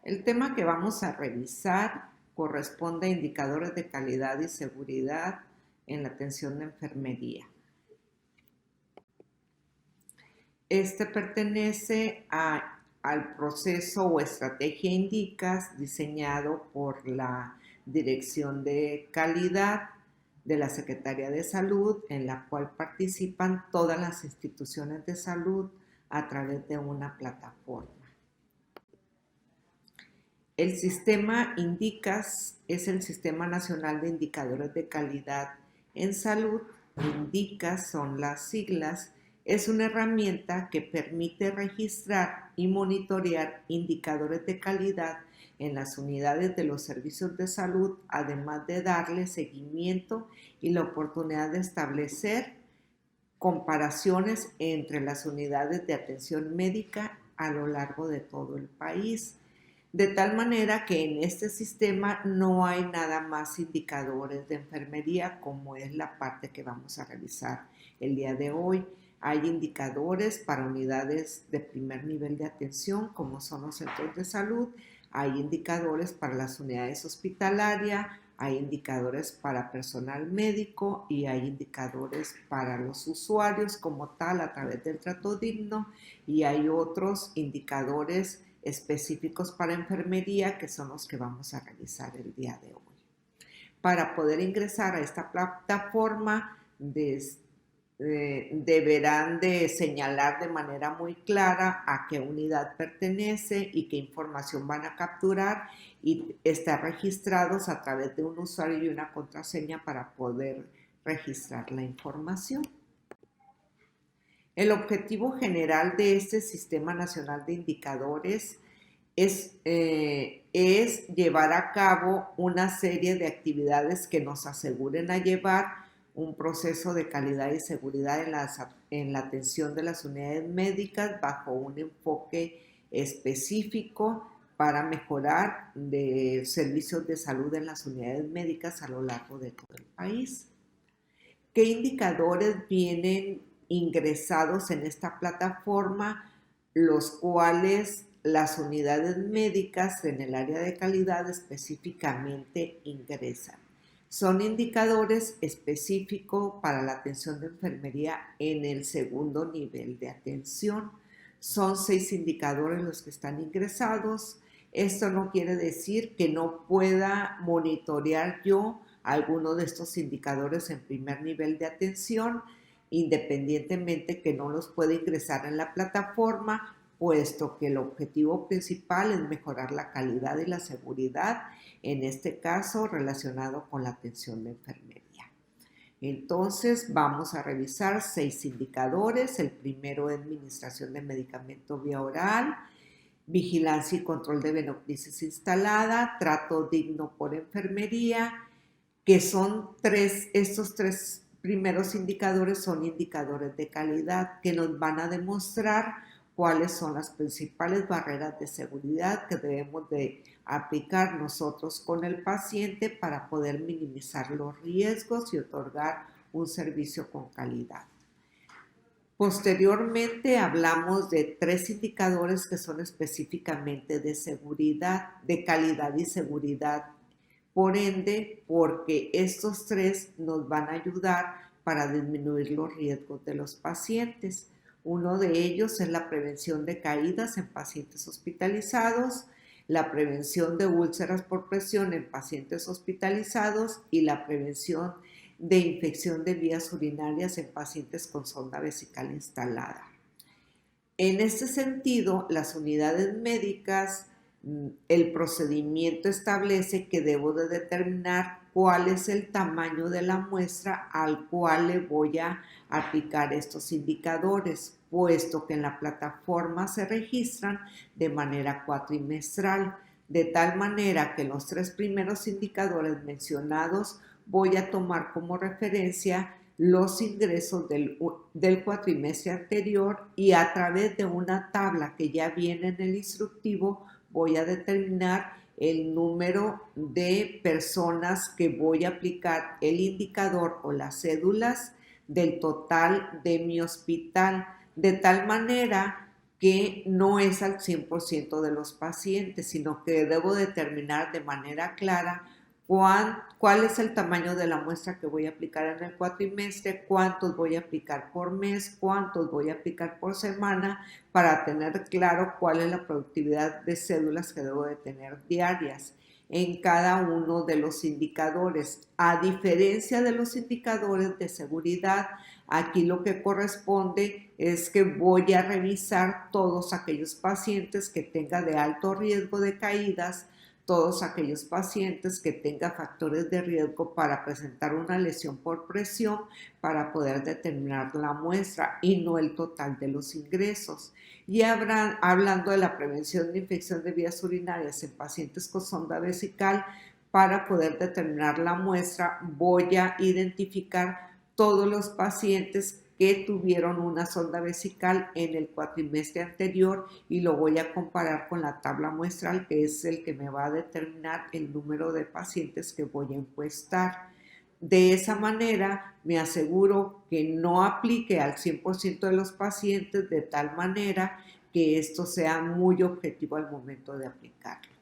El tema que vamos a revisar corresponde a indicadores de calidad y seguridad en la atención de enfermería. Este pertenece al proceso o estrategia INDICAS diseñado por la Dirección de Calidad de la Secretaría de Salud, en la cual participan todas las instituciones de salud a través de una plataforma. El sistema INDICAS es el Sistema Nacional de Indicadores de Calidad en Salud. INDICAS son las siglas. Es una herramienta que permite registrar y monitorear indicadores de calidad en las unidades de los servicios de salud, además de darle seguimiento y la oportunidad de establecer comparaciones entre las unidades de atención médica a lo largo de todo el país. De tal manera que en este sistema no hay nada más indicadores de enfermería, como es la parte que vamos a revisar el día de hoy. Hay indicadores para unidades de primer nivel de atención, como son los centros de salud. Hay indicadores para las unidades hospitalarias, hay indicadores para personal médico y hay indicadores para los usuarios como tal a través del trato digno, y hay otros indicadores específicos para enfermería que son los que vamos a revisar el día de hoy. Para poder ingresar a esta plataforma deberán de señalar de manera muy clara a qué unidad pertenece y qué información van a capturar, y estar registrados a través de un usuario y una contraseña para poder registrar la información. El objetivo general de este Sistema Nacional de Indicadores es llevar a cabo una serie de actividades que nos aseguren a llevar un proceso de calidad y seguridad en la atención de las unidades médicas bajo un enfoque específico para mejorar de servicios de salud en las unidades médicas a lo largo de todo el país. ¿Qué indicadores vienen ingresados en esta plataforma, los cuales las unidades médicas en el área de calidad específicamente ingresan? Son indicadores específicos para la atención de enfermería en el segundo nivel de atención. Son 6 indicadores los que están ingresados. Esto no quiere decir que no pueda monitorear yo alguno de estos indicadores en primer nivel de atención, independientemente que no los pueda ingresar en la plataforma, puesto que el objetivo principal es mejorar la calidad y la seguridad, en este caso relacionado con la atención de enfermería. Entonces vamos a revisar 6 indicadores. El primero es administración de medicamento vía oral, vigilancia y control de venocrisis instalada, trato digno por enfermería, que son estos tres primeros indicadores son indicadores de calidad que nos van a demostrar cuáles son las principales barreras de seguridad que debemos de aplicar nosotros con el paciente para poder minimizar los riesgos y otorgar un servicio con calidad. Posteriormente hablamos de 3 indicadores que son específicamente de seguridad, de calidad y seguridad. Por ende, porque estos 3 nos van a ayudar para disminuir los riesgos de los pacientes. Uno de ellos es la prevención de caídas en pacientes hospitalizados, la prevención de úlceras por presión en pacientes hospitalizados y la prevención de infección de vías urinarias en pacientes con sonda vesical instalada. En este sentido, las unidades médicas, el procedimiento establece que debo de determinar cuál es el tamaño de la muestra al cual le voy a aplicar estos indicadores, puesto que en la plataforma se registran de manera cuatrimestral, de tal manera que los 3 primeros indicadores mencionados voy a tomar como referencia los ingresos del cuatrimestre anterior, y a través de una tabla que ya viene en el instructivo voy a determinar el número de personas que voy a aplicar el indicador o las cédulas del total de mi hospital, de tal manera que no es al 100% de los pacientes, sino que debo determinar de manera clara cuál es el tamaño de la muestra que voy a aplicar en el cuatrimestre, cuántos voy a aplicar por mes, cuántos voy a aplicar por semana, para tener claro cuál es la productividad de cédulas que debo de tener diarias en cada uno de los indicadores. A diferencia de los indicadores de seguridad, aquí lo que corresponde es que voy a revisar todos aquellos pacientes que tengan de alto riesgo de caídas, todos aquellos pacientes que tengan factores de riesgo para presentar una lesión por presión, para poder determinar la muestra y no el total de los ingresos. Y hablando de la prevención de infección de vías urinarias en pacientes con sonda vesical, para poder determinar la muestra, voy a identificar todos los pacientes que tuvieron una sonda vesical en el cuatrimestre anterior y lo voy a comparar con la tabla muestral, que es el que me va a determinar el número de pacientes que voy a encuestar. De esa manera me aseguro que no aplique al 100% de los pacientes, de tal manera que esto sea muy objetivo al momento de aplicarlo.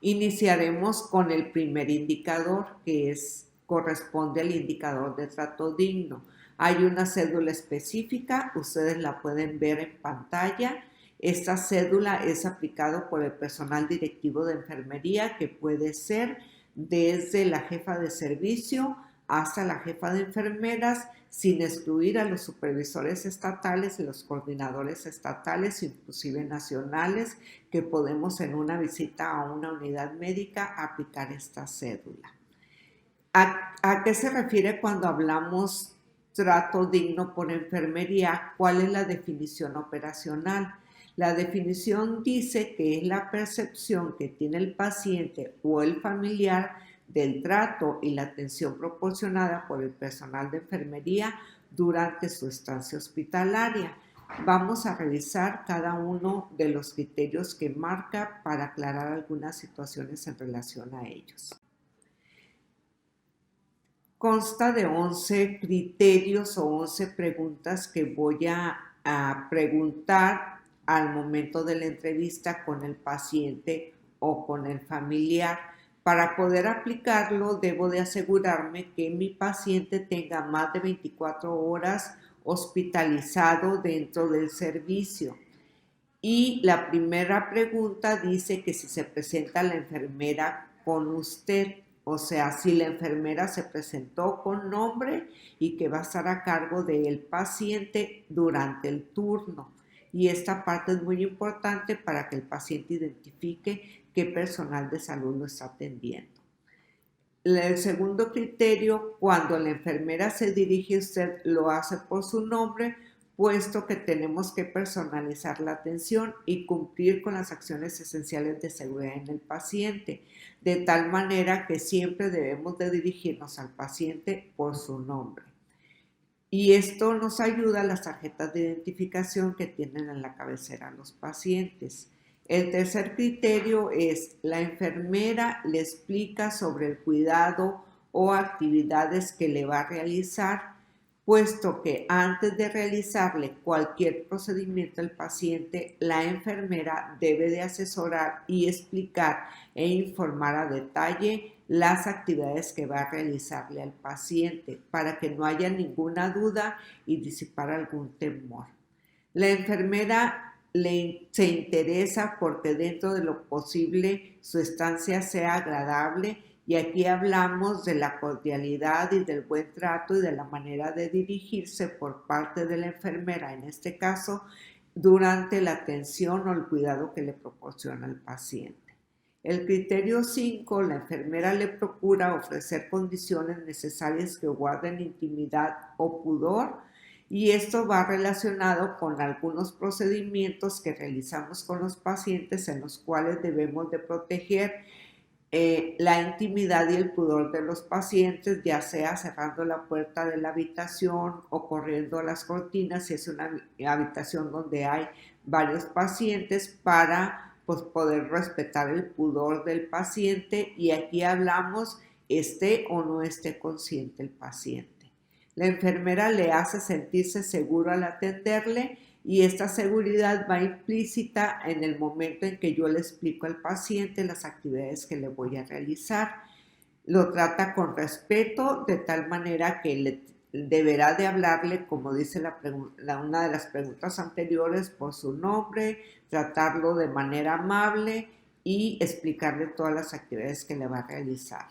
Iniciaremos con el primer indicador, que corresponde al indicador de trato digno. Hay una cédula específica, ustedes la pueden ver en pantalla. Esta cédula es aplicada por el personal directivo de enfermería, que puede ser desde la jefa de servicio hasta la jefa de enfermeras, sin excluir a los supervisores estatales y los coordinadores estatales, inclusive nacionales, que podemos en una visita a una unidad médica aplicar esta cédula. ¿A qué se refiere cuando hablamos trato digno por enfermería? ¿Cuál es la definición operacional? La definición dice que es la percepción que tiene el paciente o el familiar del trato y la atención proporcionada por el personal de enfermería durante su estancia hospitalaria. Vamos a revisar cada uno de los criterios que marca para aclarar algunas situaciones en relación a ellos. Consta de 11 criterios o 11 preguntas que voy a preguntar al momento de la entrevista con el paciente o con el familiar. Para poder aplicarlo, debo de asegurarme que mi paciente tenga más de 24 horas hospitalizado dentro del servicio. Y la primera pregunta dice que si se presenta la enfermera con usted, o sea, si la enfermera se presentó con nombre y que va a estar a cargo del paciente durante el turno. Y esta parte es muy importante para que el paciente identifique qué personal de salud lo está atendiendo. El segundo criterio, cuando la enfermera se dirige a usted, lo hace por su nombre, puesto que tenemos que personalizar la atención y cumplir con las acciones esenciales de seguridad en el paciente, de tal manera que siempre debemos de dirigirnos al paciente por su nombre. Y esto nos ayuda a las tarjetas de identificación que tienen en la cabecera los pacientes. El tercer criterio es: la enfermera le explica sobre el cuidado o actividades que le va a realizar, puesto que antes de realizarle cualquier procedimiento al paciente, la enfermera debe de asesorar y explicar e informar a detalle las actividades que va a realizarle al paciente para que no haya ninguna duda y disipar algún temor. La enfermera se interesa porque dentro de lo posible su estancia sea agradable, y aquí hablamos de la cordialidad y del buen trato y de la manera de dirigirse por parte de la enfermera, en este caso, durante la atención o el cuidado que le proporciona al paciente. El criterio 5, la enfermera le procura ofrecer condiciones necesarias que guarden intimidad o pudor, y esto va relacionado con algunos procedimientos que realizamos con los pacientes en los cuales debemos de proteger la intimidad y el pudor de los pacientes, ya sea cerrando la puerta de la habitación o corriendo las cortinas si es una habitación donde hay varios pacientes, para poder respetar el pudor del paciente. Y aquí hablamos esté o no esté consciente el paciente. La enfermera le hace sentirse seguro al atenderle y esta seguridad va implícita en el momento en que yo le explico al paciente las actividades que le voy a realizar. Lo trata con respeto, de tal manera que deberá de hablarle, como dice una de las preguntas anteriores, por su nombre, tratarlo de manera amable y explicarle todas las actividades que le va a realizar.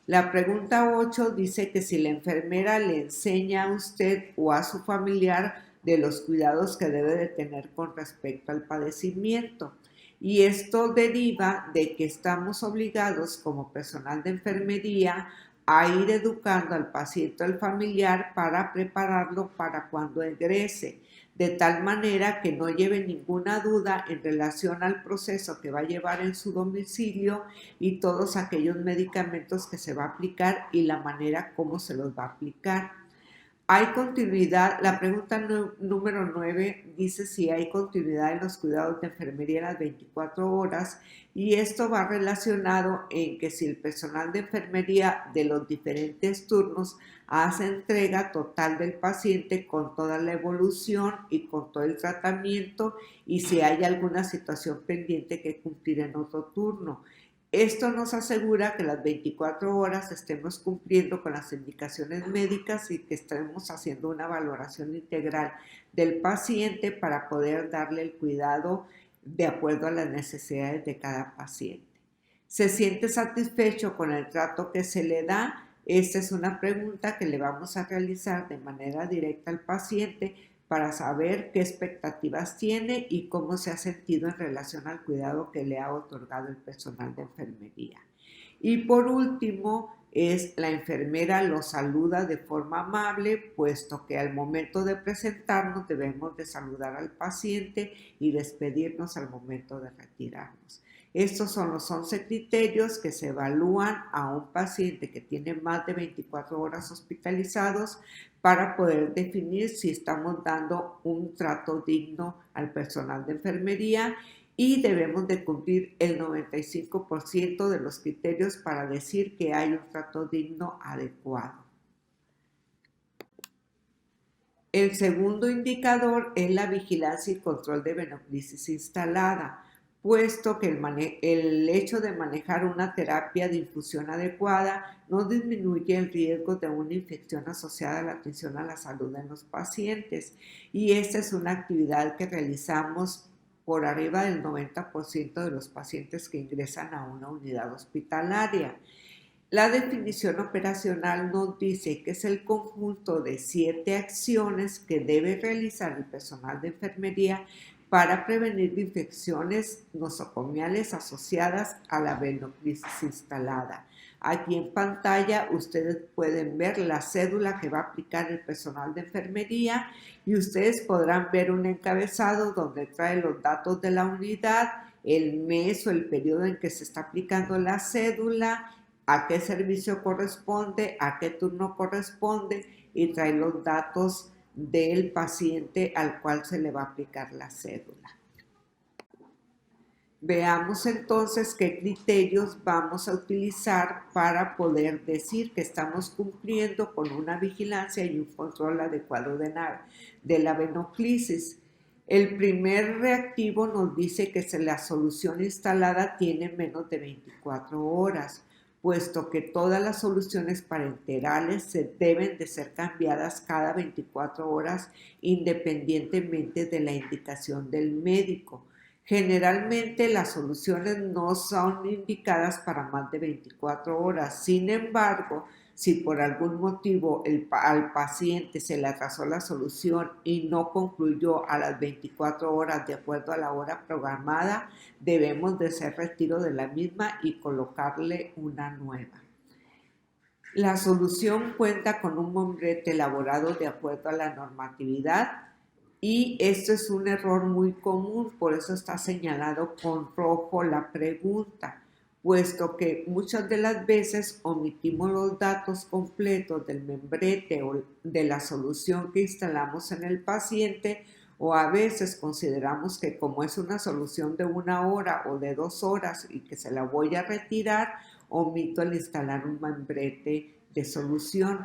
La pregunta 8 dice que si la enfermera le enseña a usted o a su familiar de los cuidados que debe de tener con respecto al padecimiento. Y esto deriva de que estamos obligados como personal de enfermería a ir educando al paciente o al familiar para prepararlo para cuando egrese, de tal manera que no lleve ninguna duda en relación al proceso que va a llevar en su domicilio y todos aquellos medicamentos que se va a aplicar y la manera como se los va a aplicar. ¿Hay continuidad? La pregunta número 9 dice si hay continuidad en los cuidados de enfermería en las 24 horas y esto va relacionado en que si el personal de enfermería de los diferentes turnos hace entrega total del paciente con toda la evolución y con todo el tratamiento y si hay alguna situación pendiente que cumplir en otro turno. Esto nos asegura que las 24 horas estemos cumpliendo con las indicaciones médicas y que estemos haciendo una valoración integral del paciente para poder darle el cuidado de acuerdo a las necesidades de cada paciente. ¿Se siente satisfecho con el trato que se le da? Esta es una pregunta que le vamos a realizar de manera directa al paciente para saber qué expectativas tiene y cómo se ha sentido en relación al cuidado que le ha otorgado el personal de enfermería. Y por último, la enfermera lo saluda de forma amable, puesto que al momento de presentarnos debemos de saludar al paciente y despedirnos al momento de retirarnos. Estos son los 11 criterios que se evalúan a un paciente que tiene más de 24 horas hospitalizados para poder definir si estamos dando un trato digno al personal de enfermería y debemos de cumplir el 95% de los criterios para decir que hay un trato digno adecuado. El segundo indicador es la vigilancia y control de venoclisis instalada, puesto que el hecho de manejar una terapia de infusión adecuada no disminuye el riesgo de una infección asociada a la atención a la salud en los pacientes. Y esta es una actividad que realizamos por arriba del 90% de los pacientes que ingresan a una unidad hospitalaria. La definición operacional nos dice que es el conjunto de 7 acciones que debe realizar el personal de enfermería para prevenir infecciones nosocomiales asociadas a la venoclisis instalada. Aquí en pantalla ustedes pueden ver la cédula que va a aplicar el personal de enfermería y ustedes podrán ver un encabezado donde trae los datos de la unidad, el mes o el periodo en que se está aplicando la cédula, a qué servicio corresponde, a qué turno corresponde y trae los datos del paciente al cual se le va a aplicar la cédula. Veamos entonces qué criterios vamos a utilizar para poder decir que estamos cumpliendo con una vigilancia y un control adecuado de la venoclisis. El primer reactivo nos dice que la solución instalada tiene menos de 24 horas, puesto que todas las soluciones parenterales se deben de ser cambiadas cada 24 horas independientemente de la indicación del médico. Generalmente las soluciones no son indicadas para más de 24 horas. Sin embargo, si por algún motivo al paciente se le atrasó la solución y no concluyó a las 24 horas de acuerdo a la hora programada, debemos de hacer retiro de la misma y colocarle una nueva. La solución cuenta con un membrete elaborado de acuerdo a la normatividad y esto es un error muy común, por eso está señalado con rojo la pregunta, puesto que muchas de las veces omitimos los datos completos del membrete o de la solución que instalamos en el paciente, o a veces consideramos que como es una solución de 1 hora o de 2 horas y que se la voy a retirar, omito el instalar un membrete de solución.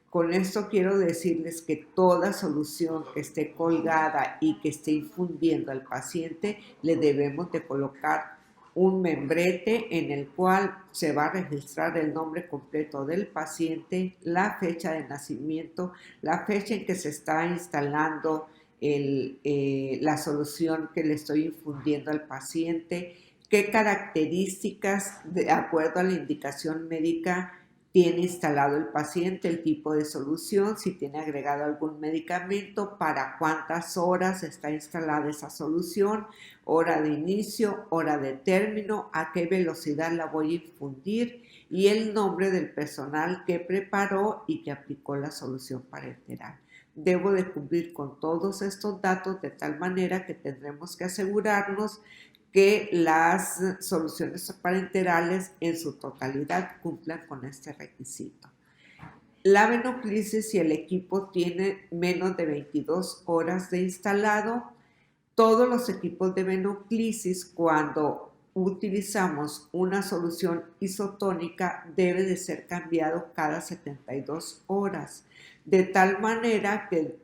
Con esto quiero decirles que toda solución que esté colgada y que esté infundiendo al paciente, le debemos de colocar un membrete en el cual se va a registrar el nombre completo del paciente, la fecha de nacimiento, la fecha en que se está instalando la solución que le estoy infundiendo al paciente, qué características, de acuerdo a la indicación médica, tiene instalado el paciente, el tipo de solución, si tiene agregado algún medicamento, para cuántas horas está instalada esa solución, hora de inicio, hora de término, a qué velocidad la voy a infundir y el nombre del personal que preparó y que aplicó la solución parenteral. Debo de cumplir con todos estos datos de tal manera que tendremos que asegurarnos que las soluciones parenterales en su totalidad cumplan con este requisito. La Venoclisis, si el equipo tiene menos de 22 horas de instalado, todos los equipos de Venoclisis, cuando utilizamos una solución isotónica, debe de ser cambiado cada 72 horas, de tal manera que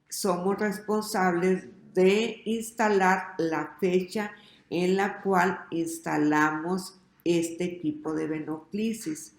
somos responsables de instalar la fecha en la cual instalamos este equipo de Venoclisis.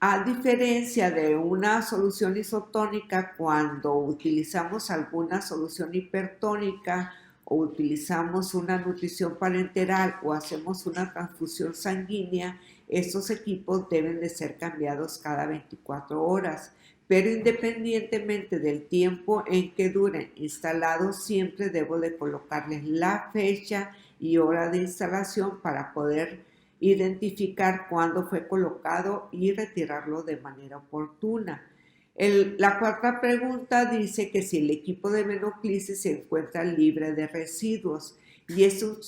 A diferencia de una solución isotónica, cuando utilizamos alguna solución hipertónica o utilizamos una nutrición parenteral o hacemos una transfusión sanguínea, estos equipos deben de ser cambiados cada 24 horas. Pero independientemente del tiempo en que duren instalados, siempre debo de colocarles la fecha y hora de instalación para poder identificar cuándo fue colocado y retirarlo de manera oportuna. La cuarta pregunta dice que si el equipo de Venoclisis se encuentra libre de residuos. Y eso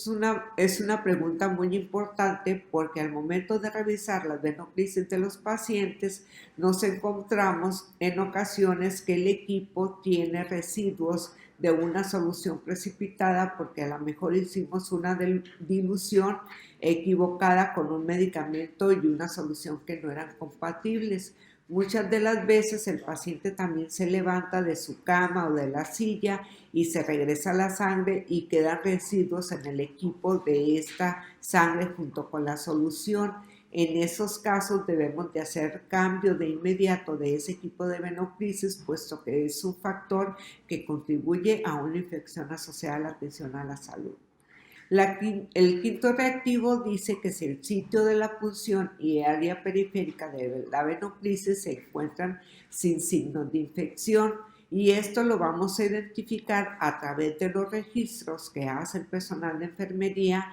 es una pregunta muy importante porque al momento de revisar las Venoclisis de los pacientes nos encontramos en ocasiones que el equipo tiene residuos de una solución precipitada porque a lo mejor hicimos una dilución equivocada con un medicamento y una solución que no eran compatibles. Muchas de las veces el paciente también se levanta de su cama o de la silla y se regresa la sangre y quedan residuos en el equipo de esta sangre junto con la solución. En esos casos debemos de hacer cambio de inmediato de ese equipo de Venoclisis, puesto que es un factor que contribuye a una infección asociada a la atención a la salud. El quinto reactivo dice que si el sitio de la punción y área periférica de la Venoclisis se encuentran sin signos de infección, y esto lo vamos a identificar a través de los registros que hace el personal de enfermería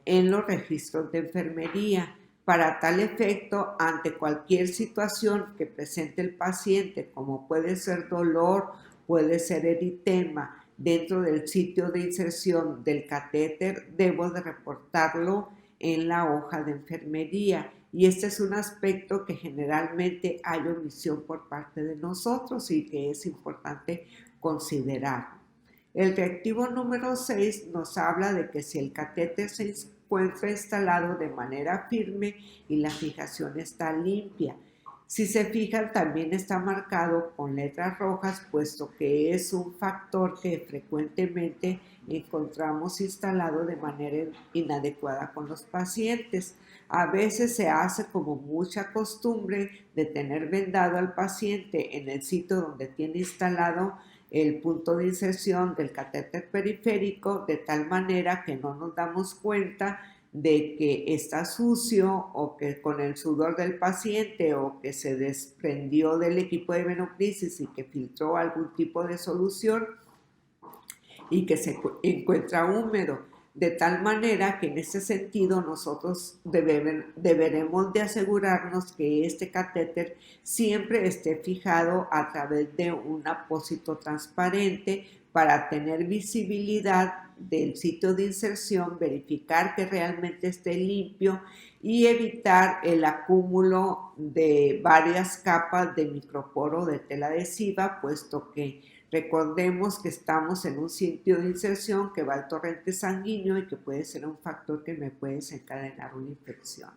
en los registros de enfermería. Para tal efecto, ante cualquier situación que presente el paciente, como puede ser dolor, puede ser eritema, dentro del sitio de inserción del catéter, debo de reportarlo en la hoja de enfermería. Y este es un aspecto que generalmente hay omisión por parte de nosotros y que es importante considerar. El reactivo número 6 nos habla de que si el catéter se encuentra instalado de manera firme y la fijación está limpia. Si se fijan, también está marcado con letras rojas, puesto que es un factor que frecuentemente encontramos instalado de manera inadecuada con los pacientes. A veces se hace como mucha costumbre de tener vendado al paciente en el sitio donde tiene instalado el punto de inserción del catéter periférico, de tal manera que no nos damos cuenta de que está sucio o que con el sudor del paciente o que se desprendió del equipo de Venoclisis y que filtró algún tipo de solución y que se encuentra húmedo. De tal manera que en ese sentido nosotros deberemos de asegurarnos que este catéter siempre esté fijado a través de un apósito transparente para tener visibilidad del sitio de inserción, verificar que realmente esté limpio y evitar el acúmulo de varias capas de microporo de tela adhesiva, puesto que recordemos que estamos en un sitio de inserción que va al torrente sanguíneo y que puede ser un factor que me puede desencadenar una infección.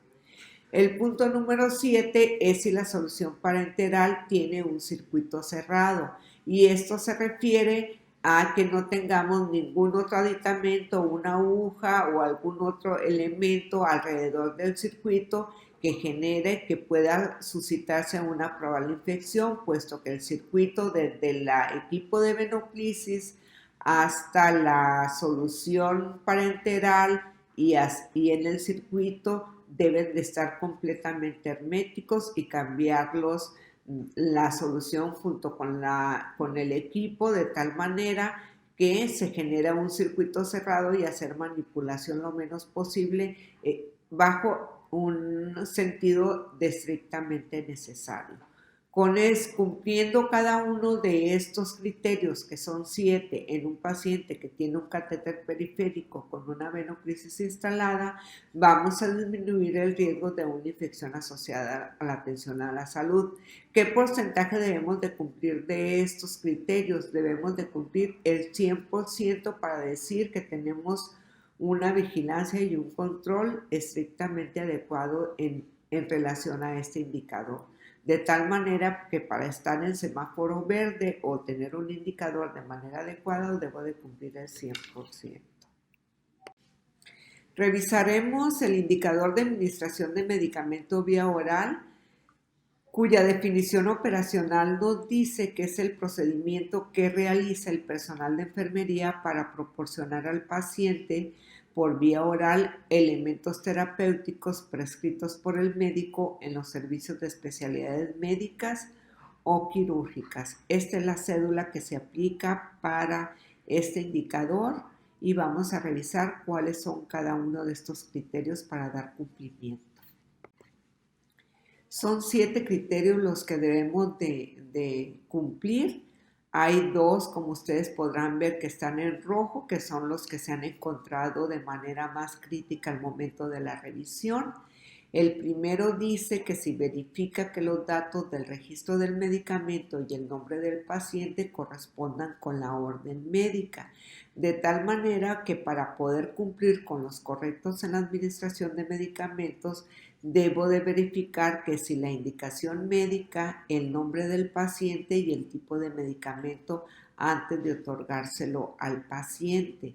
El punto número 7 es si la solución parenteral tiene un circuito cerrado, y esto se refiere a que no tengamos ningún otro aditamento, una aguja o algún otro elemento alrededor del circuito que genere que pueda suscitarse una probable infección, puesto que el circuito desde el equipo de venoclisis hasta la solución parenteral y en el circuito deben de estar completamente herméticos y cambiarlos la solución junto con el equipo de tal manera que se genera un circuito cerrado y hacer manipulación lo menos posible bajo un sentido de estrictamente necesario. Cumpliendo cada uno de estos criterios, que son 7, en un paciente que tiene un catéter periférico con una venoclisis instalada, vamos a disminuir el riesgo de una infección asociada a la atención a la salud. ¿Qué porcentaje debemos de cumplir de estos criterios? Debemos de cumplir el 100% para decir que tenemos una vigilancia y un control estrictamente adecuado en relación a este indicador. De tal manera que para estar en semáforo verde o tener un indicador de manera adecuada debo de cumplir el 100%. Revisaremos el indicador de administración de medicamento vía oral, cuya definición operacional nos dice que es el procedimiento que realiza el personal de enfermería para proporcionar al paciente por vía oral elementos terapéuticos prescritos por el médico en los servicios de especialidades médicas o quirúrgicas. Esta es la cédula que se aplica para este indicador y vamos a revisar cuáles son cada uno de estos criterios para dar cumplimiento. Son 7 criterios los que debemos de cumplir. Hay 2, como ustedes podrán ver, que están en rojo, que son los que se han encontrado de manera más crítica al momento de la revisión. El primero dice que si verifica que los datos del registro del medicamento y el nombre del paciente correspondan con la orden médica, de tal manera que para poder cumplir con los correctos en la administración de medicamentos, debo de verificar que si la indicación médica, el nombre del paciente y el tipo de medicamento antes de otorgárselo al paciente.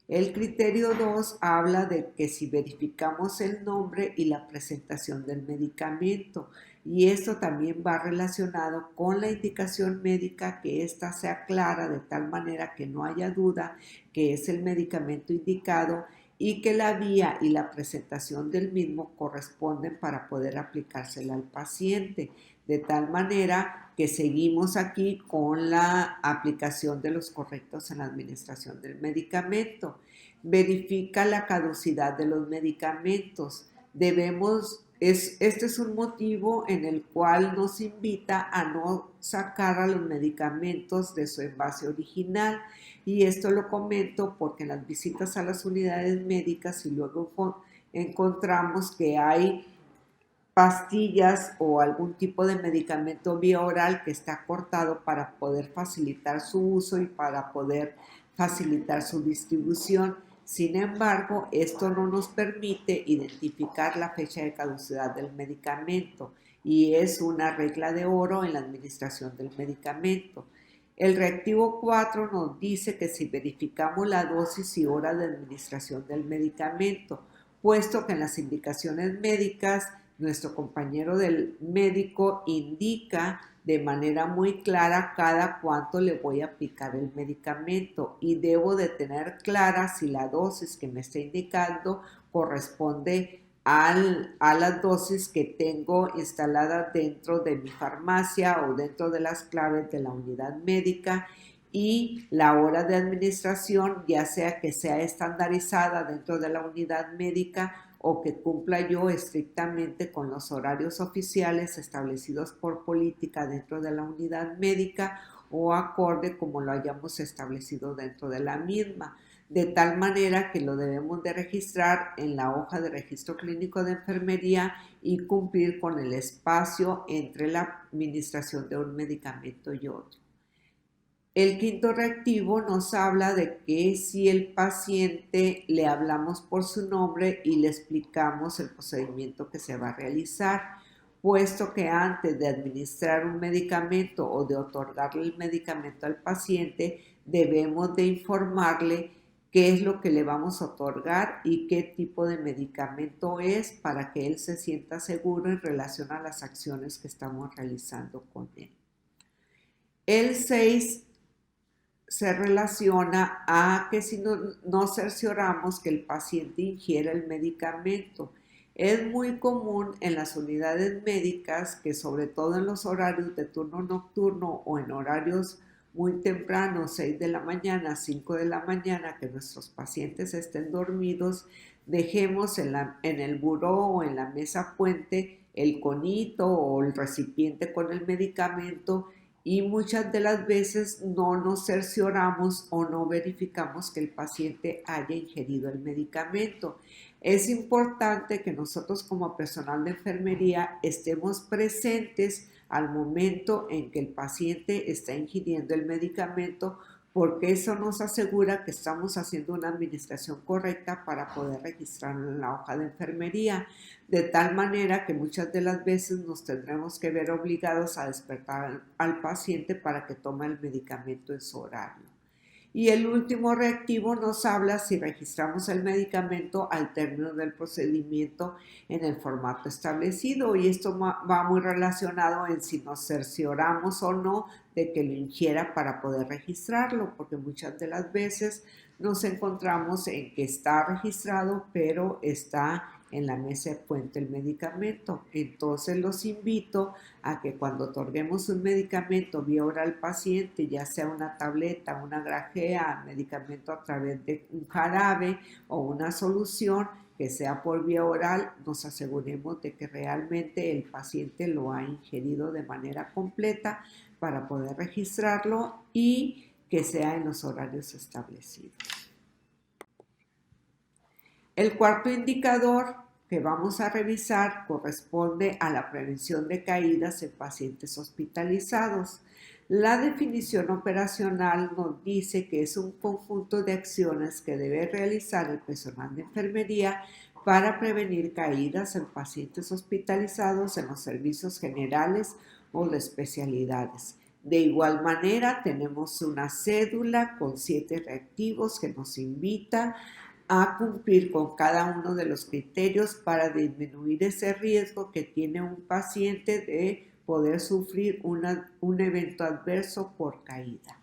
El criterio 2 habla de que si verificamos el nombre y la presentación del medicamento, y esto también va relacionado con la indicación médica, que ésta sea clara de tal manera que no haya duda que es el medicamento indicado y que la vía y la presentación del mismo corresponden para poder aplicársela al paciente, de tal manera que seguimos aquí con la aplicación de los correctos en la administración del medicamento. Verifica la caducidad de los medicamentos. Este es un motivo en el cual nos invita a no sacar a los medicamentos de su envase original, y esto lo comento porque en las visitas a las unidades médicas y luego encontramos que hay pastillas o algún tipo de medicamento vía oral que está cortado para poder facilitar su uso y para poder facilitar su distribución. Sin embargo, esto no nos permite identificar la fecha de caducidad del medicamento y es una regla de oro en la administración del medicamento. El reactivo 4 nos dice que si verificamos la dosis y hora de administración del medicamento, puesto que en las indicaciones médicas nuestro compañero del médico indica de manera muy clara cada cuánto le voy a aplicar el medicamento y debo de tener clara si la dosis que me está indicando corresponde a las dosis que tengo instaladas dentro de mi farmacia o dentro de las claves de la unidad médica, y la hora de administración, ya sea que sea estandarizada dentro de la unidad médica o que cumpla yo estrictamente con los horarios oficiales establecidos por política dentro de la unidad médica o acorde como lo hayamos establecido dentro de la misma, de tal manera que lo debemos de registrar en la hoja de registro clínico de enfermería y cumplir con el espacio entre la administración de un medicamento y otro. El quinto reactivo nos habla de que si el paciente le hablamos por su nombre y le explicamos el procedimiento que se va a realizar, puesto que antes de administrar un medicamento o de otorgarle el medicamento al paciente, debemos de informarle qué es lo que le vamos a otorgar y qué tipo de medicamento es para que él se sienta seguro en relación a las acciones que estamos realizando con él. El 6 se relaciona a que si no cercioramos que el paciente ingiera el medicamento. Es muy común en las unidades médicas que, sobre todo en los horarios de turno nocturno o en horarios muy tempranos, 6 de la mañana, 5 de la mañana, que nuestros pacientes estén dormidos, dejemos en el buró o en la mesa puente el conito o el recipiente con el medicamento, y muchas de las veces no nos cercioramos o no verificamos que el paciente haya ingerido el medicamento. Es importante que nosotros como personal de enfermería estemos presentes al momento en que el paciente está ingiriendo el medicamento, porque eso nos asegura que estamos haciendo una administración correcta para poder registrarlo en la hoja de enfermería, de tal manera que muchas de las veces nos tendremos que ver obligados a despertar al paciente para que tome el medicamento en su horario. Y el último reactivo nos habla si registramos el medicamento al término del procedimiento en el formato establecido, y esto va muy relacionado en si nos cercioramos o no de que lo ingiera para poder registrarlo, porque muchas de las veces nos encontramos en que está registrado pero está en la mesa de puente el medicamento. Entonces los invito a que cuando otorguemos un medicamento vía oral al paciente, ya sea una tableta, una grajea, medicamento a través de un jarabe o una solución que sea por vía oral, nos aseguremos de que realmente el paciente lo ha ingerido de manera completa para poder registrarlo y que sea en los horarios establecidos. El cuarto indicador que vamos a revisar corresponde a la prevención de caídas en pacientes hospitalizados. La definición operacional nos dice que es un conjunto de acciones que debe realizar el personal de enfermería para prevenir caídas en pacientes hospitalizados en los servicios generales o de especialidades. De igual manera, tenemos una cédula con 7 reactivos que nos invita a cumplir con cada uno de los criterios para disminuir ese riesgo que tiene un paciente de poder sufrir un evento adverso por caída.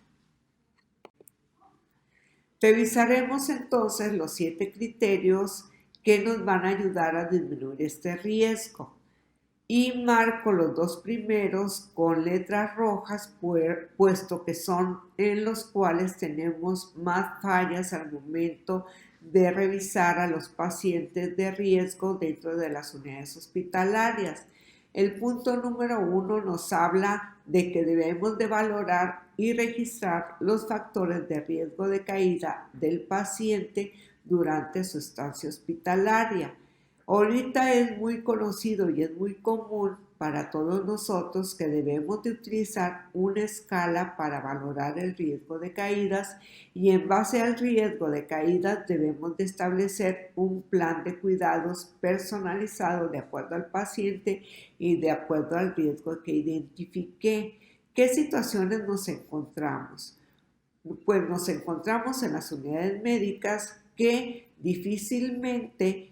Revisaremos entonces los 7 criterios que nos van a ayudar a disminuir este riesgo. Y marco los 2 primeros con letras rojas, puesto que son en los cuales tenemos más fallas al momento de revisar a los pacientes de riesgo dentro de las unidades hospitalarias. El punto número 1 nos habla de que debemos de valorar y registrar los factores de riesgo de caída del paciente durante su estancia hospitalaria. Ahorita es muy conocido y es muy común para todos nosotros que debemos de utilizar una escala para valorar el riesgo de caídas, y en base al riesgo de caídas debemos de establecer un plan de cuidados personalizado de acuerdo al paciente y de acuerdo al riesgo que identifiqué. ¿Qué situaciones nos encontramos? Pues nos encontramos en las unidades médicas que difícilmente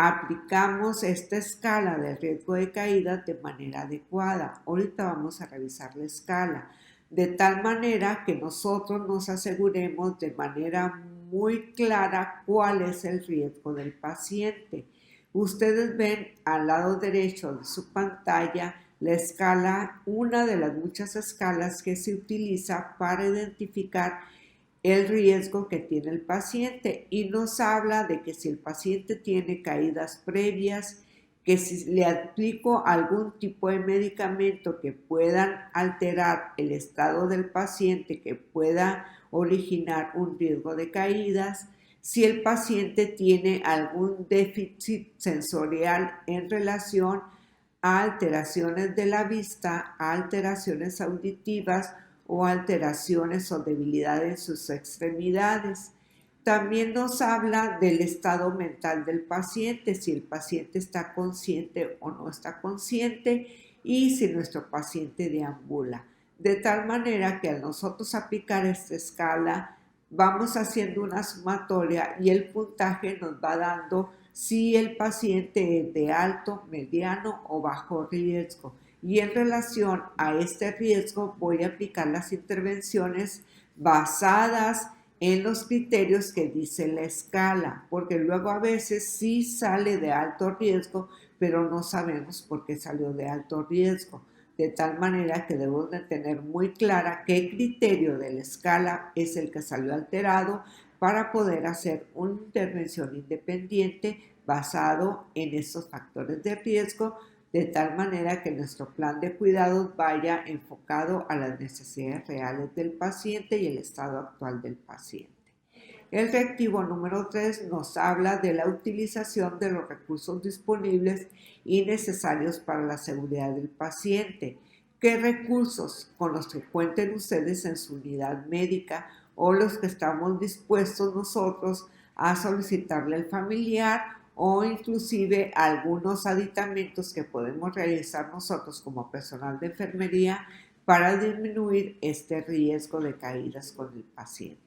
aplicamos esta escala de riesgo de caída de manera adecuada. Ahorita vamos a revisar la escala, de tal manera que nosotros nos aseguremos de manera muy clara cuál es el riesgo del paciente. Ustedes ven al lado derecho de su pantalla la escala, una de las muchas escalas que se utiliza para identificar el riesgo que tiene el paciente, y nos habla de que si el paciente tiene caídas previas, que si le aplico algún tipo de medicamento que puedan alterar el estado del paciente, que pueda originar un riesgo de caídas, si el paciente tiene algún déficit sensorial en relación a alteraciones de la vista, a alteraciones auditivas o alteraciones o debilidad en sus extremidades. También nos habla del estado mental del paciente, si el paciente está consciente o no está consciente y si nuestro paciente deambula. De tal manera que al nosotros aplicar esta escala, vamos haciendo una sumatoria y el puntaje nos va dando si el paciente es de alto, mediano o bajo riesgo. Y en relación a este riesgo voy a aplicar las intervenciones basadas en los criterios que dice la escala, porque luego a veces sí sale de alto riesgo, pero no sabemos por qué salió de alto riesgo. De tal manera que debemos de tener muy clara qué criterio de la escala es el que salió alterado para poder hacer una intervención independiente basado en estos factores de riesgo, de tal manera que nuestro plan de cuidados vaya enfocado a las necesidades reales del paciente y el estado actual del paciente. El reactivo número 3 nos habla de la utilización de los recursos disponibles y necesarios para la seguridad del paciente. ¿Qué recursos? Con los que cuenten ustedes en su unidad médica o los que estamos dispuestos nosotros a solicitarle al familiar o inclusive algunos aditamentos que podemos realizar nosotros como personal de enfermería para disminuir este riesgo de caídas con el paciente.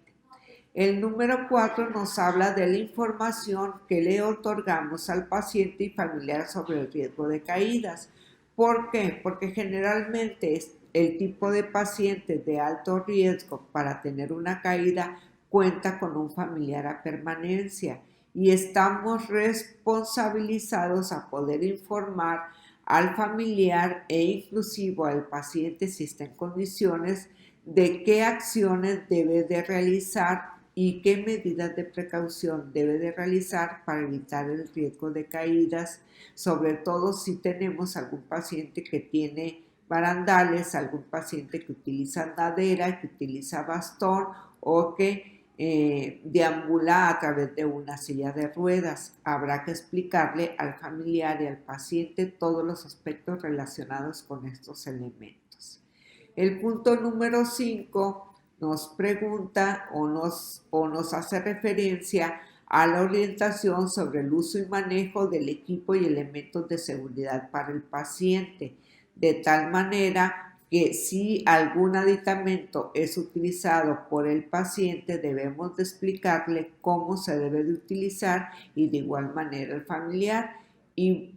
El número 4 nos habla de la información que le otorgamos al paciente y familiar sobre el riesgo de caídas. ¿Por qué? Porque generalmente el tipo de paciente de alto riesgo para tener una caída cuenta con un familiar a permanencia y estamos responsabilizados a poder informar al familiar e inclusive al paciente si está en condiciones de qué acciones debe de realizar y qué medidas de precaución debe de realizar para evitar el riesgo de caídas, sobre todo si tenemos algún paciente que tiene barandales, algún paciente que utiliza andadera, que utiliza bastón o que deambula a través de una silla de ruedas. Habrá que explicarle al familiar y al paciente todos los aspectos relacionados con estos elementos. El punto número 5 nos pregunta o nos hace referencia a la orientación sobre el uso y manejo del equipo y elementos de seguridad para el paciente, de tal manera que si algún aditamento es utilizado por el paciente, debemos de explicarle cómo se debe de utilizar y de igual manera el familiar. Y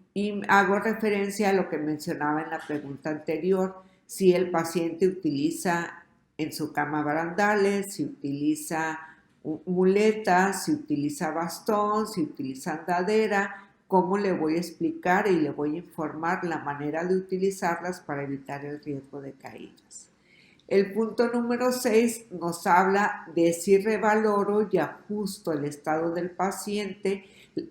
hago referencia a lo que mencionaba en la pregunta anterior, si el paciente utiliza en su cama barandales, si utiliza muletas, si utiliza bastón, si utiliza andadera, cómo le voy a explicar y le voy a informar la manera de utilizarlas para evitar el riesgo de caídas. El punto número 6 nos habla de si revaloro y ajusto el estado del paciente,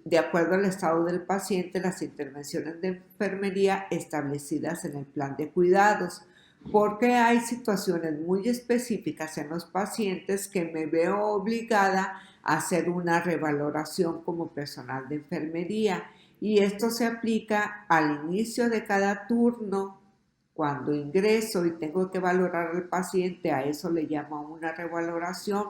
de acuerdo al estado del paciente, las intervenciones de enfermería establecidas en el plan de cuidados, porque hay situaciones muy específicas en los pacientes que me veo obligada a hacer una revaloración como personal de enfermería y esto se aplica al inicio de cada turno. Cuando ingreso y tengo que valorar al paciente, a eso le llamo una revaloración,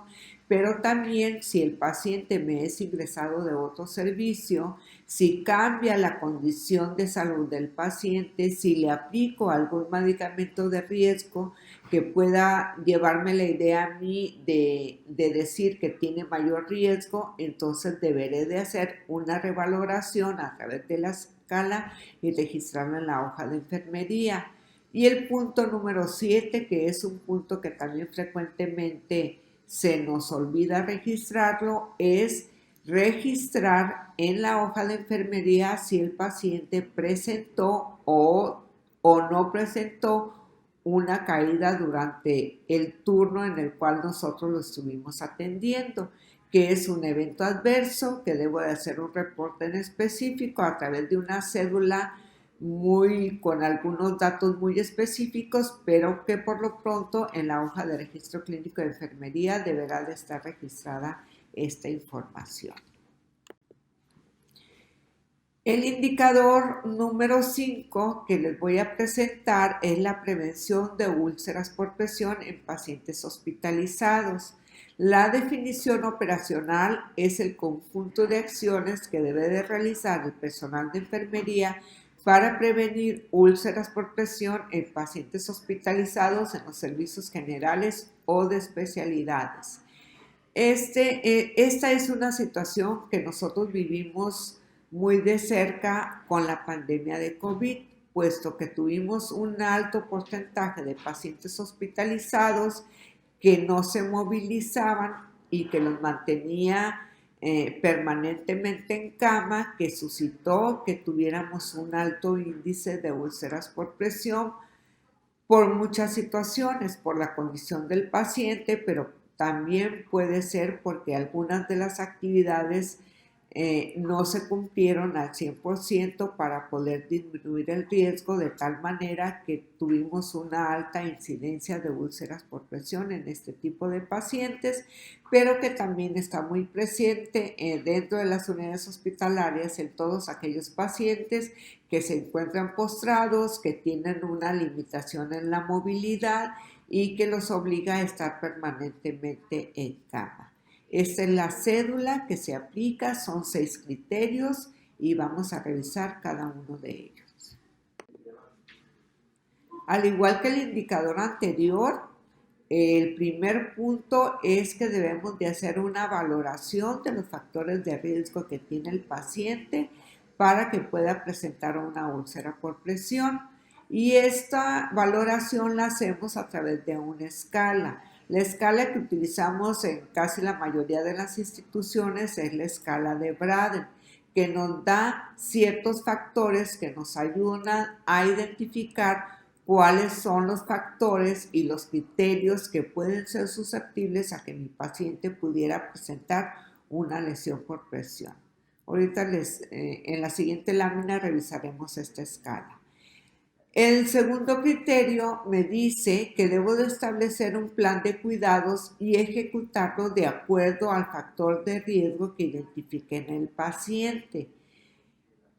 pero también si el paciente me es ingresado de otro servicio, si cambia la condición de salud del paciente, si le aplico algún medicamento de riesgo que pueda llevarme la idea a mí de decir que tiene mayor riesgo, entonces deberé de hacer una revaloración a través de la escala y registrarla en la hoja de enfermería. Y el punto número 7, que es un punto que también frecuentemente se nos olvida registrarlo, es registrar en la hoja de enfermería si el paciente presentó o no presentó una caída durante el turno en el cual nosotros lo estuvimos atendiendo, que es un evento adverso, que debo de hacer un reporte en específico a través de una cédula con algunos datos muy específicos, pero que por lo pronto en la hoja de registro clínico de enfermería deberá de estar registrada esta información. El indicador número 5 que les voy a presentar es la prevención de úlceras por presión en pacientes hospitalizados. La definición operacional es el conjunto de acciones que debe de realizar el personal de enfermería para prevenir úlceras por presión en pacientes hospitalizados en los servicios generales o de especialidades. Esta es una situación que nosotros vivimos muy de cerca con la pandemia de COVID, puesto que tuvimos un alto porcentaje de pacientes hospitalizados que no se movilizaban y que los mantenía permanentemente en cama, que suscitó que tuviéramos un alto índice de úlceras por presión por muchas situaciones, por la condición del paciente, pero también puede ser porque algunas de las actividades no se cumplieron al 100% para poder disminuir el riesgo, de tal manera que tuvimos una alta incidencia de úlceras por presión en este tipo de pacientes, pero que también está muy presente dentro de las unidades hospitalarias en todos aquellos pacientes que se encuentran postrados, que tienen una limitación en la movilidad y que los obliga a estar permanentemente en cama. Esta es la cédula que se aplica, son 6 criterios y vamos a revisar cada uno de ellos. Al igual que el indicador anterior, el primer punto es que debemos de hacer una valoración de los factores de riesgo que tiene el paciente para que pueda presentar una úlcera por presión. Y esta valoración la hacemos a través de una escala. La escala que utilizamos en casi la mayoría de las instituciones es la escala de Braden, que nos da ciertos factores que nos ayudan a identificar cuáles son los factores y los criterios que pueden ser susceptibles a que mi paciente pudiera presentar una lesión por presión. Ahorita en la siguiente lámina revisaremos esta escala. El segundo criterio me dice que debo de establecer un plan de cuidados y ejecutarlo de acuerdo al factor de riesgo que identifique en el paciente.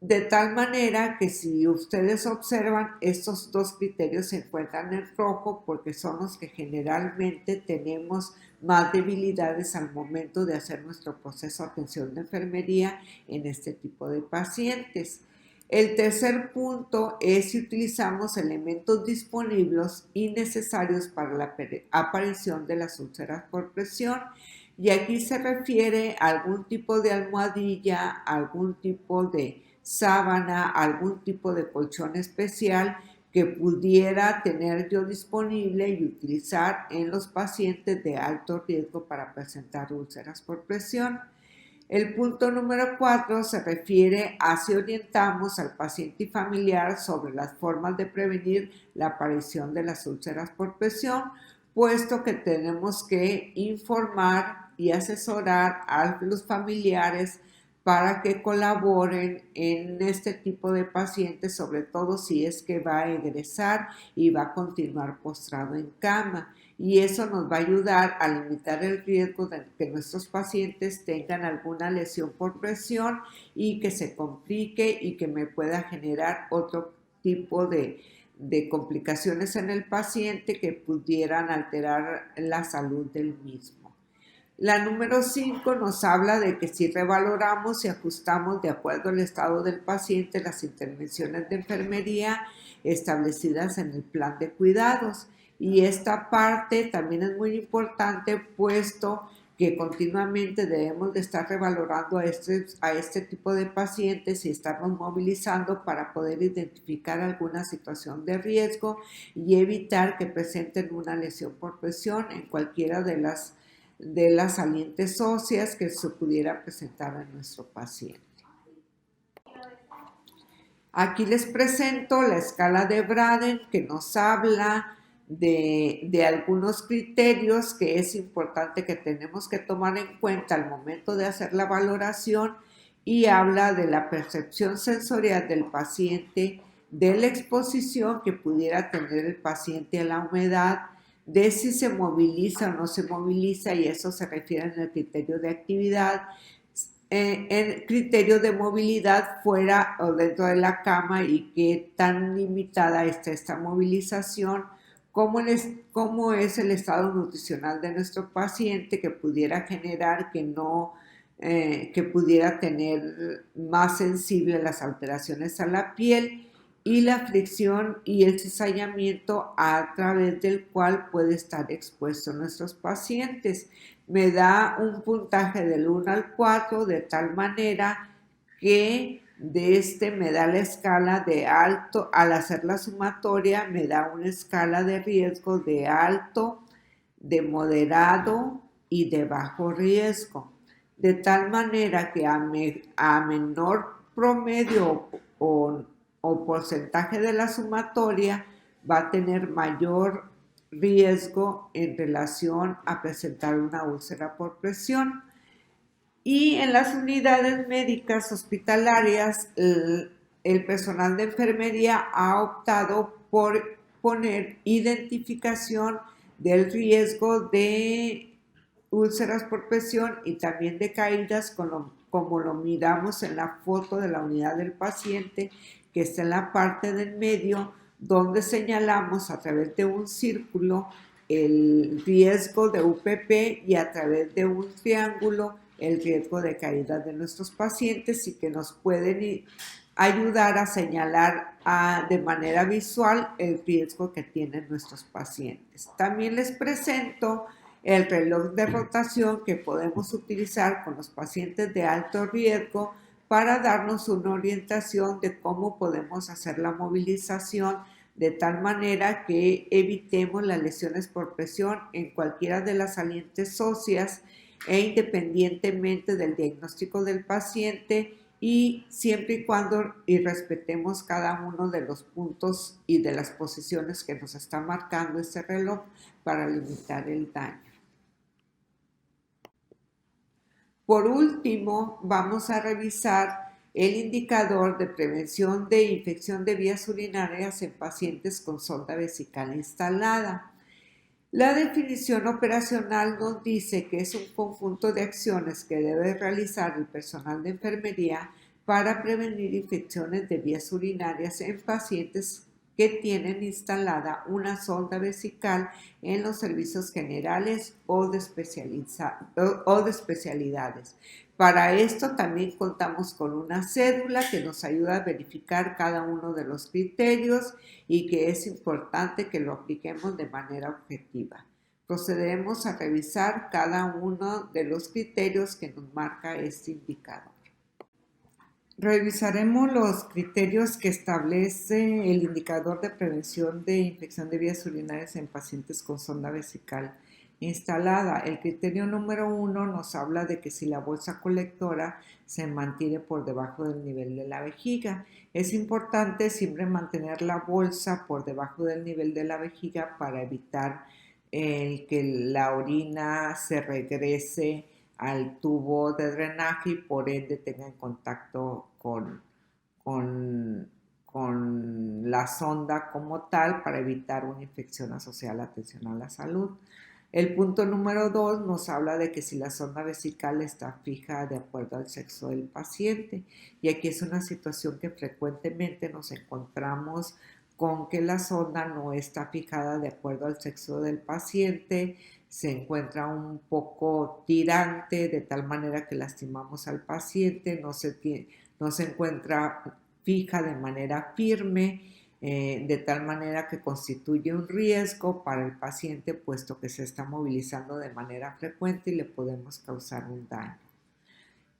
De tal manera que si ustedes observan, estos dos criterios se encuentran en rojo porque son los que generalmente tenemos más debilidades al momento de hacer nuestro proceso de atención de enfermería en este tipo de pacientes. El tercer punto es si utilizamos elementos disponibles y necesarios para la aparición de las úlceras por presión. Y aquí se refiere a algún tipo de almohadilla, algún tipo de sábana, algún tipo de colchón especial que pudiera tener yo disponible y utilizar en los pacientes de alto riesgo para presentar úlceras por presión. El punto número 4 se refiere a si orientamos al paciente y familiar sobre las formas de prevenir la aparición de las úlceras por presión, puesto que tenemos que informar y asesorar a los familiares para que colaboren en este tipo de pacientes, sobre todo si es que va a egresar y va a continuar postrado en cama. Y eso nos va a ayudar a limitar el riesgo de que nuestros pacientes tengan alguna lesión por presión y que se complique y que me pueda generar otro tipo de complicaciones en el paciente que pudieran alterar la salud del mismo. La número 5 nos habla de que si revaloramos y ajustamos de acuerdo al estado del paciente las intervenciones de enfermería establecidas en el plan de cuidados. Y esta parte también es muy importante, puesto que continuamente debemos de estar revalorando a este tipo de pacientes y estarnos movilizando para poder identificar alguna situación de riesgo y evitar que presenten una lesión por presión en cualquiera de las salientes óseas que se pudiera presentar en nuestro paciente. Aquí les presento la escala de Braden que nos habla de algunos criterios que es importante que tenemos que tomar en cuenta al momento de hacer la valoración y habla de la percepción sensorial del paciente, de la exposición que pudiera tener el paciente a la humedad, de si se moviliza o no se moviliza, y eso se refiere en el criterio de actividad, el criterio de movilidad fuera o dentro de la cama y qué tan limitada está esta movilización, cómo es el estado nutricional de nuestro paciente que pudiera generar que no, que pudiera tener más sensible las alteraciones a la piel y la fricción y el cizallamiento a través del cual puede estar expuesto nuestros pacientes. Me da un puntaje del 1 al 4 de tal manera que de este me da la escala de alto, al hacer la sumatoria me da una escala de riesgo de alto, de moderado y de bajo riesgo. De tal manera que a menor promedio o porcentaje de la sumatoria va a tener mayor riesgo en relación a presentar una úlcera por presión. Y en las unidades médicas hospitalarias, el personal de enfermería ha optado por poner identificación del riesgo de úlceras por presión y también de caídas, como lo miramos en la foto de la unidad del paciente, que está en la parte del medio, donde señalamos a través de un círculo el riesgo de UPP y a través de un triángulo el riesgo de caída de nuestros pacientes y que nos pueden ayudar a señalar de manera visual el riesgo que tienen nuestros pacientes. También les presento el reloj de rotación que podemos utilizar con los pacientes de alto riesgo para darnos una orientación de cómo podemos hacer la movilización de tal manera que evitemos las lesiones por presión en cualquiera de las salientes óseas e independientemente del diagnóstico del paciente y siempre y cuando respetemos cada uno de los puntos y de las posiciones que nos está marcando este reloj para limitar el daño. Por último, vamos a revisar el indicador de prevención de infección de vías urinarias en pacientes con sonda vesical instalada. La definición operacional nos dice que es un conjunto de acciones que debe realizar el personal de enfermería para prevenir infecciones de vías urinarias en pacientes que tienen instalada una sonda vesical en los servicios generales o de especialidades. Para esto también contamos con una cédula que nos ayuda a verificar cada uno de los criterios y que es importante que lo apliquemos de manera objetiva. Procedemos a revisar cada uno de los criterios que nos marca este indicador. Revisaremos los criterios que establece el indicador de prevención de infección de vías urinarias en pacientes con sonda vesical instalada. El criterio número 1 nos habla de que si la bolsa colectora se mantiene por debajo del nivel de la vejiga. Es importante siempre mantener la bolsa por debajo del nivel de la vejiga para evitar que la orina se regrese al tubo de drenaje y por ende tenga contacto con la sonda como tal para evitar una infección asociada a la atención a la salud. El punto número 2 nos habla de que si la sonda vesical está fija de acuerdo al sexo del paciente, y aquí es una situación que frecuentemente nos encontramos con que la sonda no está fijada de acuerdo al sexo del paciente, se encuentra un poco tirante de tal manera que lastimamos al paciente, no se encuentra fija de manera firme, de tal manera que constituye un riesgo para el paciente puesto que se está movilizando de manera frecuente y le podemos causar un daño.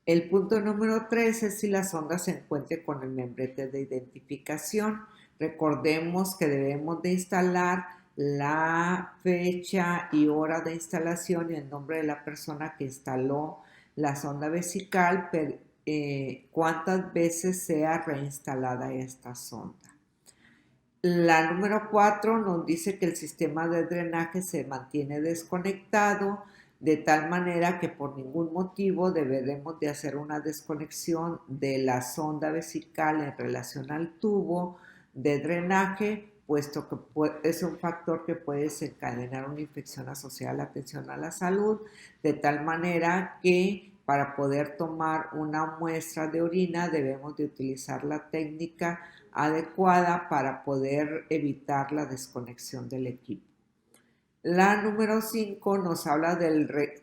El punto número 3 es si la sonda se encuentra con el membrete de identificación. Recordemos que debemos de instalar la fecha y hora de instalación y el nombre de la persona que instaló la sonda vesical, cuántas veces sea reinstalada esta sonda. La número 4 nos dice que el sistema de drenaje se mantiene desconectado de tal manera que por ningún motivo deberemos de hacer una desconexión de la sonda vesical en relación al tubo de drenaje, puesto que es un factor que puede desencadenar una infección asociada a la atención a la salud, de tal manera que para poder tomar una muestra de orina debemos de utilizar la técnica adecuada para poder evitar la desconexión del equipo. La número 5 nos habla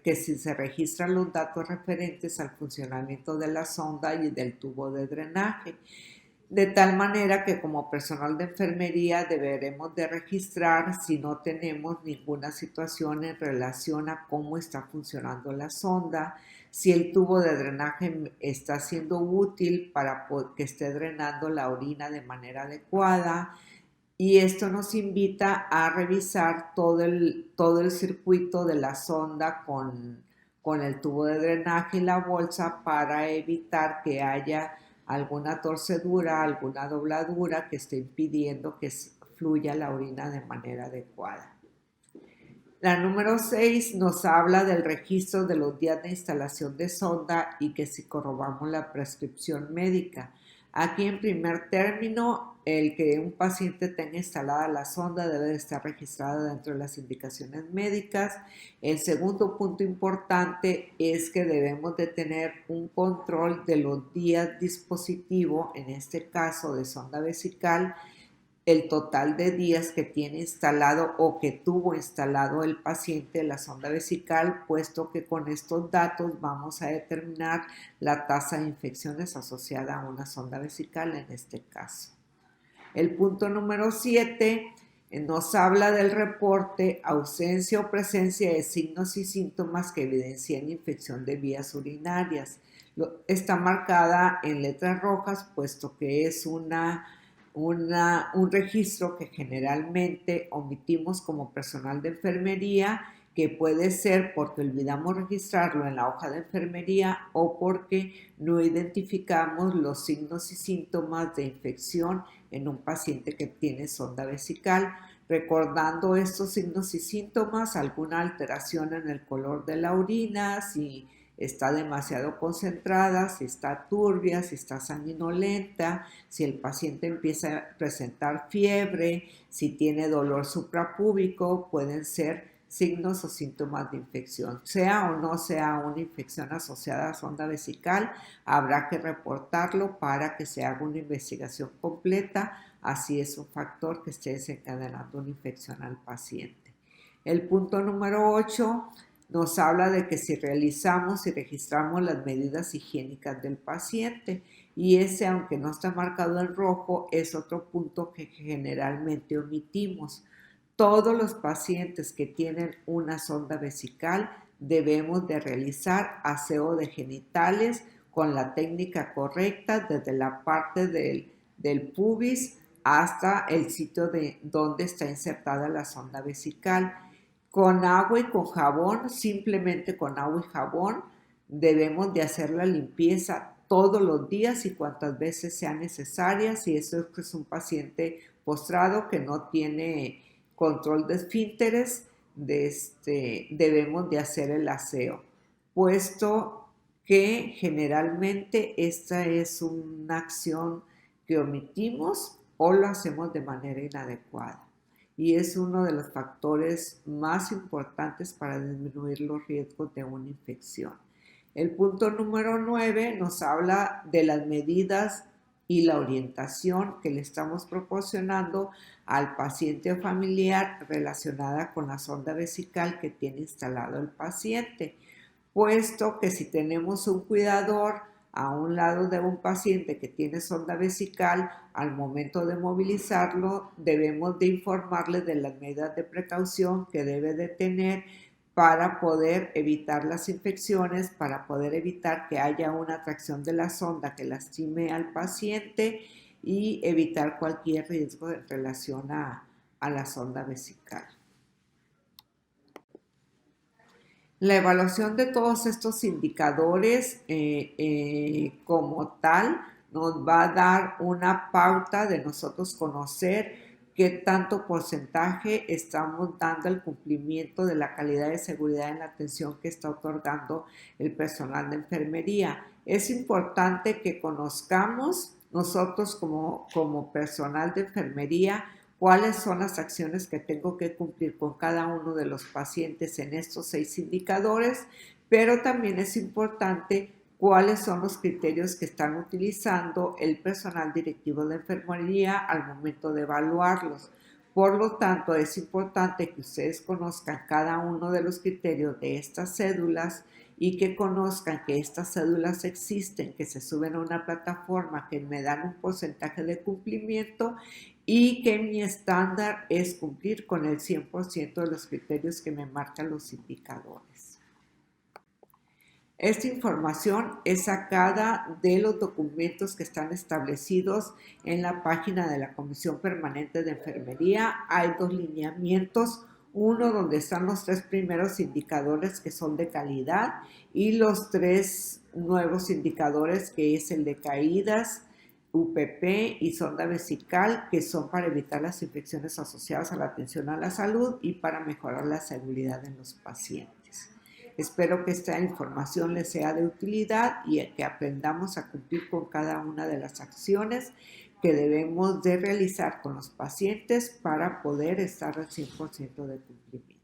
que si se registran los datos referentes al funcionamiento de la sonda y del tubo de drenaje, de tal manera que como personal de enfermería deberemos de registrar si no tenemos ninguna situación en relación a cómo está funcionando la sonda, si el tubo de drenaje está siendo útil para que esté drenando la orina de manera adecuada, y esto nos invita a revisar todo el circuito de la sonda con el tubo de drenaje y la bolsa para evitar que haya alguna torcedura, alguna dobladura que esté impidiendo que fluya la orina de manera adecuada. La número 6 nos habla del registro de los días de instalación de sonda y que si corroboramos la prescripción médica. Aquí en primer término, el que un paciente tenga instalada la sonda debe de estar registrada dentro de las indicaciones médicas. El segundo punto importante es que debemos de tener un control de los días dispositivo, en este caso de sonda vesical, el total de días que tiene instalado o que tuvo instalado el paciente la sonda vesical, puesto que con estos datos vamos a determinar la tasa de infecciones asociada a una sonda vesical en este caso. El punto número 7 nos habla del reporte, ausencia o presencia de signos y síntomas que evidencian infección de vías urinarias. Está marcada en letras rojas, puesto que es un registro que generalmente omitimos como personal de enfermería, que puede ser porque olvidamos registrarlo en la hoja de enfermería o porque no identificamos los signos y síntomas de infección en un paciente que tiene sonda vesical. Recordando estos signos y síntomas, alguna alteración en el color de la orina, si está demasiado concentrada, si está turbia, si está sanguinolenta, si el paciente empieza a presentar fiebre, si tiene dolor suprapúbico, pueden ser signos o síntomas de infección. Sea o no sea una infección asociada a sonda vesical, habrá que reportarlo para que se haga una investigación completa, así es un factor que esté desencadenando una infección al paciente. El punto número 8 nos habla de que si realizamos y registramos las medidas higiénicas del paciente, y ese, aunque no está marcado en rojo, es otro punto que generalmente omitimos. Todos los pacientes que tienen una sonda vesical debemos de realizar aseo de genitales con la técnica correcta desde la parte del pubis hasta el sitio de donde está insertada la sonda vesical. Con agua y con jabón, simplemente con agua y jabón, debemos de hacer la limpieza todos los días y cuantas veces sean necesarias. Si eso es un paciente postrado que no tiene control de esfínteres, debemos de hacer el aseo, puesto que generalmente esta es una acción que omitimos o lo hacemos de manera inadecuada. Y es uno de los factores más importantes para disminuir los riesgos de una infección. El punto número 9 nos habla de las medidas y la orientación que le estamos proporcionando al paciente o familiar relacionada con la sonda vesical que tiene instalado el paciente, puesto que si tenemos un cuidador a un lado de un paciente que tiene sonda vesical, al momento de movilizarlo debemos de informarle de las medidas de precaución que debe de tener para poder evitar las infecciones, para poder evitar que haya una tracción de la sonda que lastime al paciente y evitar cualquier riesgo en relación a la sonda vesical. La evaluación de todos estos indicadores como tal nos va a dar una pauta de nosotros conocer qué tanto porcentaje estamos dando al cumplimiento de la calidad de seguridad en la atención que está otorgando el personal de enfermería. Es importante que conozcamos nosotros como personal de enfermería cuáles son las acciones que tengo que cumplir con cada uno de los pacientes en estos 6 indicadores, pero también es importante cuáles son los criterios que están utilizando el personal directivo de enfermería al momento de evaluarlos. Por lo tanto, es importante que ustedes conozcan cada uno de los criterios de estas cédulas y que conozcan que estas cédulas existen, que se suben a una plataforma, que me dan un porcentaje de cumplimiento y que mi estándar es cumplir con el 100% de los criterios que me marcan los indicadores. Esta información es sacada de los documentos que están establecidos en la página de la Comisión Permanente de Enfermería. Hay 2 lineamientos, uno donde están los 3 primeros indicadores que son de calidad y los 3 nuevos indicadores que es el de caídas, UPP y sonda vesical, que son para evitar las infecciones asociadas a la atención a la salud y para mejorar la seguridad en los pacientes. Espero que esta información les sea de utilidad y que aprendamos a cumplir con cada una de las acciones que debemos de realizar con los pacientes para poder estar al 100% de cumplimiento.